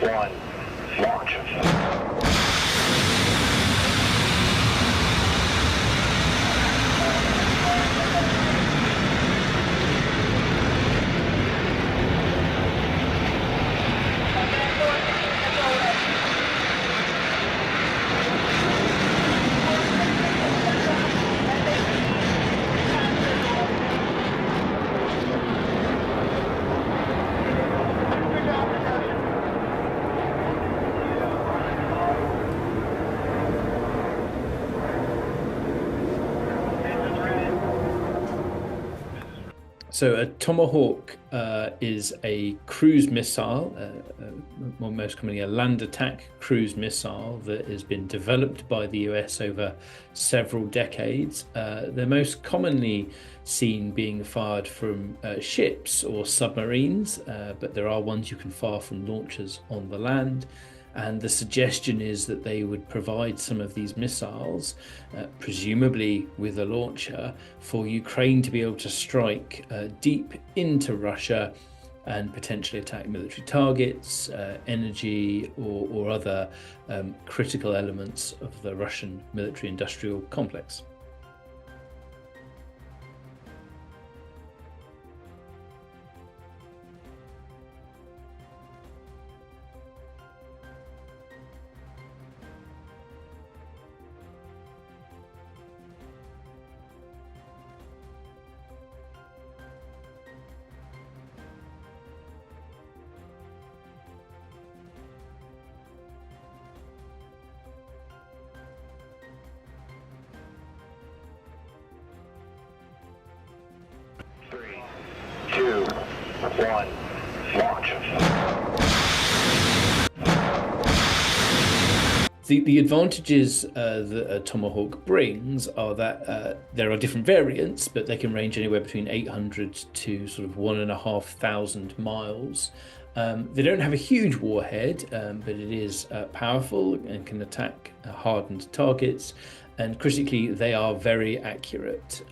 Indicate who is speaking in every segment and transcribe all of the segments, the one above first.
Speaker 1: one, launch.
Speaker 2: So a Tomahawk is a cruise missile, or most commonly a land attack cruise missile that has been developed by the US over several decades. They're most commonly seen being fired from ships or submarines, but there are ones you can fire from launchers on the land. And the suggestion is that they would provide some of these missiles, presumably with a launcher, for Ukraine to be able to strike deep into Russia and potentially attack military targets, energy, or other critical elements of the Russian military-industrial complex.
Speaker 1: Three, two, one, launch.
Speaker 2: The advantages that a Tomahawk brings are that there are different variants, but they can range anywhere between 800 to sort of 1,500 miles. They don't have a huge warhead, but it is powerful and can attack hardened targets. And critically, they are very accurate.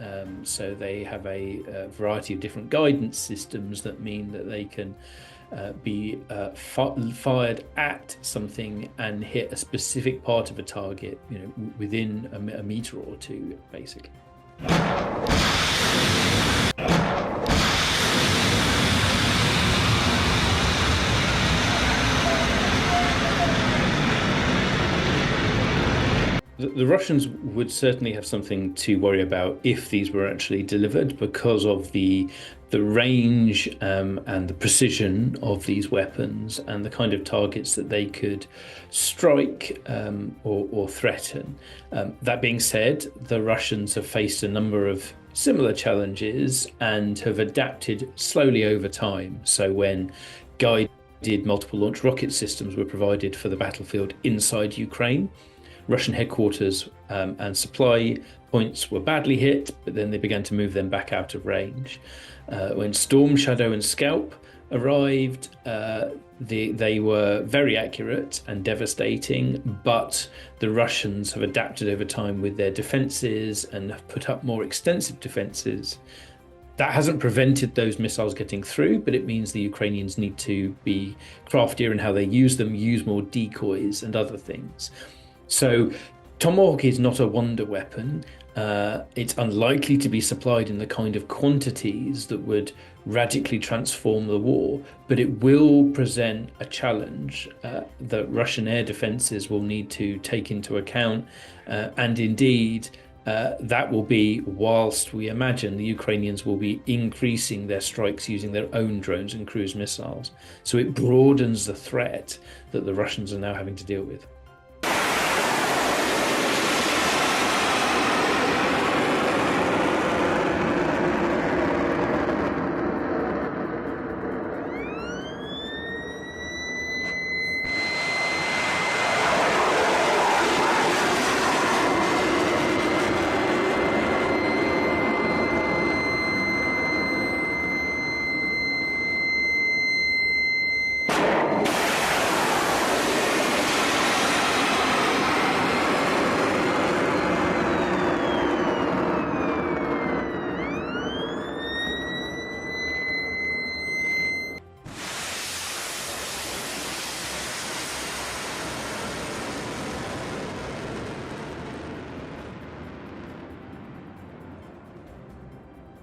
Speaker 2: So they have a variety of different guidance systems that mean that they can be fired at something and hit a specific part of a target, within a meter or two, basically. The Russians would certainly have something to worry about if these were actually delivered, because of the range and the precision of these weapons and the kind of targets that they could strike or threaten. That being said, the Russians have faced a number of similar challenges and have adapted slowly over time. So when guided multiple launch rocket systems were provided for the battlefield inside Ukraine, Russian headquarters and supply points were badly hit, but then they began to move them back out of range. When Storm Shadow and Scalp arrived, they were very accurate and devastating, but the Russians have adapted over time with their defenses and have put up more extensive defenses. That hasn't prevented those missiles getting through, but it means the Ukrainians need to be craftier in how they use them, use more decoys and other things. So Tomahawk is not a wonder weapon. It's unlikely to be supplied in the kind of quantities that would radically transform the war, but it will present a challenge that Russian air defenses will need to take into account. And indeed, that will be whilst we imagine the Ukrainians will be increasing their strikes using their own drones and cruise missiles. So it broadens the threat that the Russians are now having to deal with.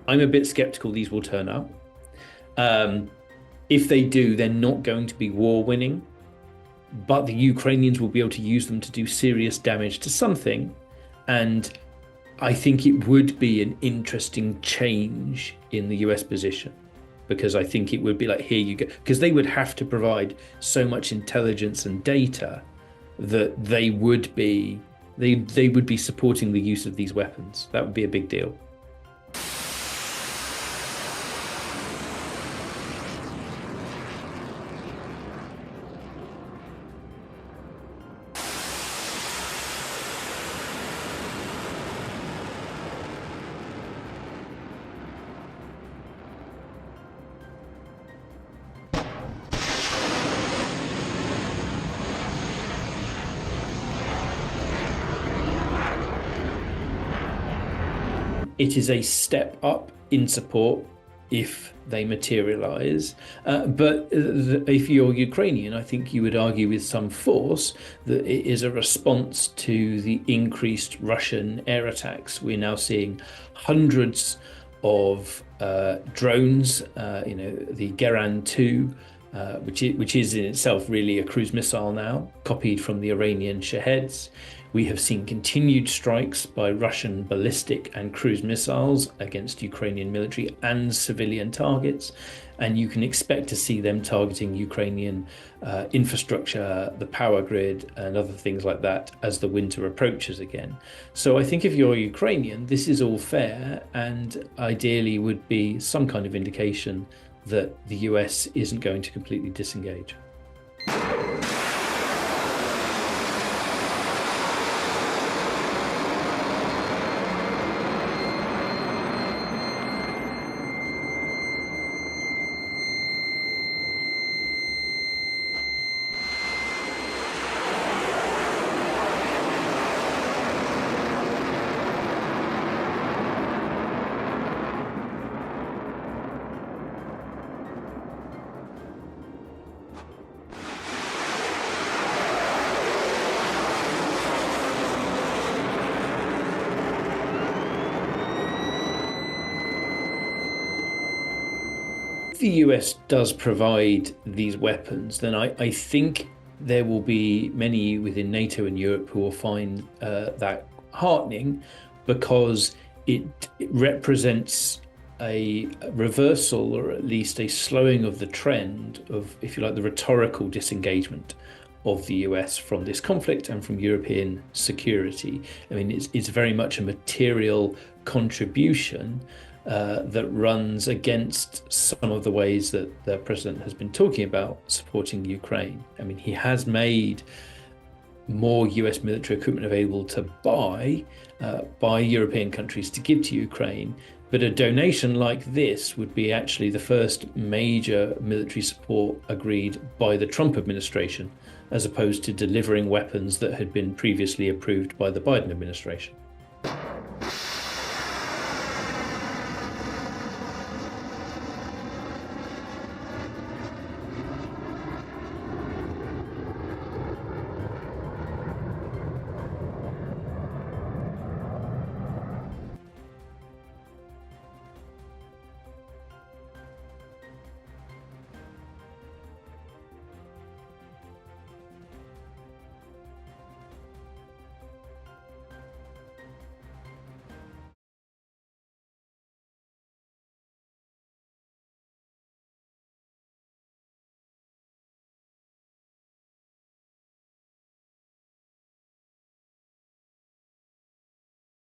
Speaker 2: I'm a bit skeptical these will turn up. If they do, they're not going to be war winning, but the Ukrainians will be able to use them to do serious damage to something. And I think it would be an interesting change in the US position, because I think it would be like, here you go, because they would have to provide so much intelligence and data that they would be supporting the use of these weapons. That would be a big deal. It is a step up in support if they materialize. But if you're Ukrainian, I think you would argue with some force that it is a response to the increased Russian air attacks. We're now seeing hundreds of drones, the Geran 2, which is in itself really a cruise missile now, copied from the Iranian Shaheds. We have seen continued strikes by Russian ballistic and cruise missiles against Ukrainian military and civilian targets, and you can expect to see them targeting Ukrainian infrastructure, the power grid, and other things like that as the winter approaches again. So I think if you're Ukrainian, this is all fair, and ideally would be some kind of indication that the US isn't going to completely disengage. If the US does provide these weapons, then I think there will be many within NATO and Europe who will find that heartening, because it represents a reversal, or at least a slowing of the trend of, if you like, the rhetorical disengagement of the US from this conflict and from European security. I mean, it's very much a material contribution that runs against some of the ways that the president has been talking about supporting Ukraine. I mean, he has made more US military equipment available to buy by European countries to give to Ukraine. But a donation like this would be actually the first major military support agreed by the Trump administration, as opposed to delivering weapons that had been previously approved by the Biden administration.